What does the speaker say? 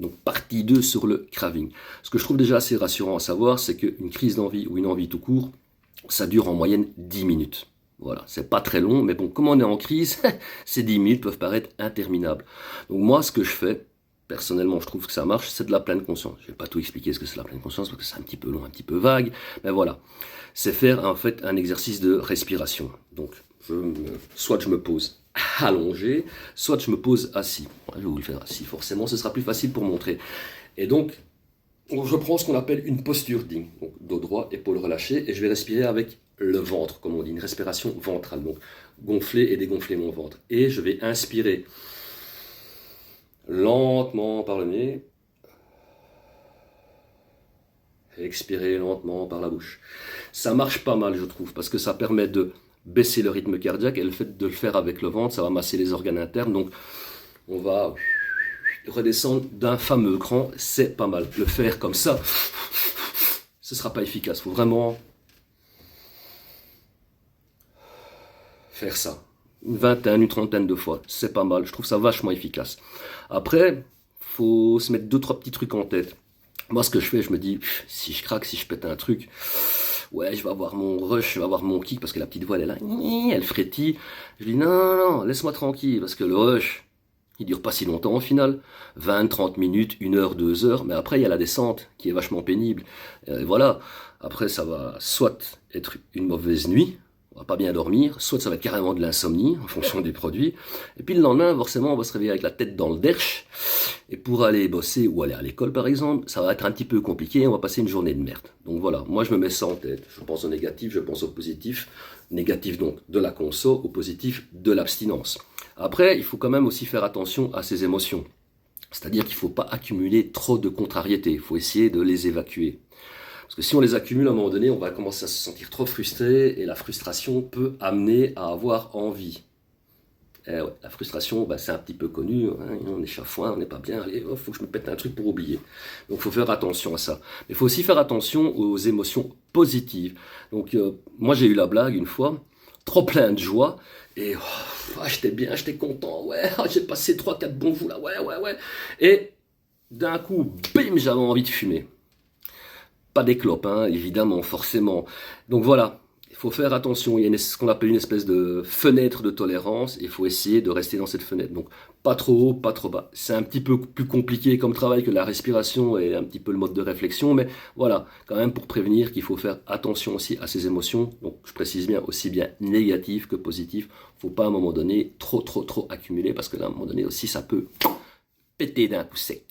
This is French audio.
Donc partie 2 sur le craving. Ce que je trouve déjà assez rassurant à savoir, c'est qu'une crise d'envie ou une envie tout court, ça dure en moyenne 10 minutes. Voilà, c'est pas très long, mais bon, comme on est en crise, ces 10 minutes peuvent paraître interminables. Donc moi, ce que je fais, personnellement, je trouve que ça marche, c'est de la pleine conscience. Je vais pas tout expliquer ce que c'est la pleine conscience, parce que c'est un petit peu long, un petit peu vague, mais voilà. C'est faire en fait un exercice de respiration. Donc, soit je me pose allongé, soit je me pose assis. Ouais, je vais vous le faire assis, forcément, ce sera plus facile pour montrer. Et donc, je prends ce qu'on appelle une posture digne. Donc, dos droit, épaules relâchées, et je vais respirer avec le ventre, comme on dit, une respiration ventrale. Donc, gonfler et dégonfler mon ventre. Et je vais inspirer lentement par le nez, expirer lentement par la bouche. Ça marche pas mal, je trouve, parce que ça permet de baisser le rythme cardiaque, et le fait de le faire avec le ventre, ça va masser les organes internes. Donc, on va redescendre d'un fameux cran, c'est pas mal. Le faire comme ça, ce sera pas efficace. Il faut vraiment faire ça. Une vingtaine, une trentaine de fois, c'est pas mal. Je trouve ça vachement efficace. Après, faut se mettre deux, trois petits trucs en tête. Moi, ce que je fais, je me dis, si je craque, si je pète un truc, ouais, je vais avoir mon rush, je vais avoir mon kick, parce que la petite voix, elle est là, elle frétille. Je dis, non, non, non, laisse-moi tranquille, parce que le rush, il dure pas si longtemps au final. 20, 30 minutes, 1 heure, 2 heures, mais après, il y a la descente, qui est vachement pénible. Et voilà. Après, ça va soit être une mauvaise nuit, on va pas bien dormir, soit ça va être carrément de l'insomnie, en fonction des produits. Et puis le lendemain, forcément, on va se réveiller avec la tête dans le derche. Et pour aller bosser ou aller à l'école, par exemple, ça va être un petit peu compliqué, on va passer une journée de merde. Donc voilà, moi je me mets ça en tête. Je pense au négatif, je pense au positif. Négatif donc de la conso, au positif de l'abstinence. Après, il faut quand même aussi faire attention à ses émotions. C'est-à-dire qu'il ne faut pas accumuler trop de contrariétés, il faut essayer de les évacuer. Parce que si on les accumule, à un moment donné, on va commencer à se sentir trop frustré, et la frustration peut amener à avoir envie. Ouais, la frustration, c'est un petit peu connu, hein, on est chafouin, on n'est pas bien, allez, faut que je me pète un truc pour oublier. Donc il faut faire attention à ça. Mais il faut aussi faire attention aux émotions positives. Donc moi j'ai eu la blague une fois, trop plein de joie, et j'étais bien, j'étais content, ouais, j'ai passé 3, 4 bons jours là, ouais, ouais, ouais. Et d'un coup, bim, j'avais envie de fumer. Pas des clopes, hein, évidemment, forcément. Donc voilà, il faut faire attention. Il y a ce qu'on appelle une espèce de fenêtre de tolérance, et il faut essayer de rester dans cette fenêtre. Donc pas trop haut, pas trop bas. C'est un petit peu plus compliqué comme travail que la respiration et un petit peu le mode de réflexion, mais voilà, quand même pour prévenir qu'il faut faire attention aussi à ses émotions. Donc je précise bien, aussi bien négatives que positives. Faut pas à un moment donné trop accumuler, parce que là, à un moment donné aussi, ça peut péter d'un coup sec.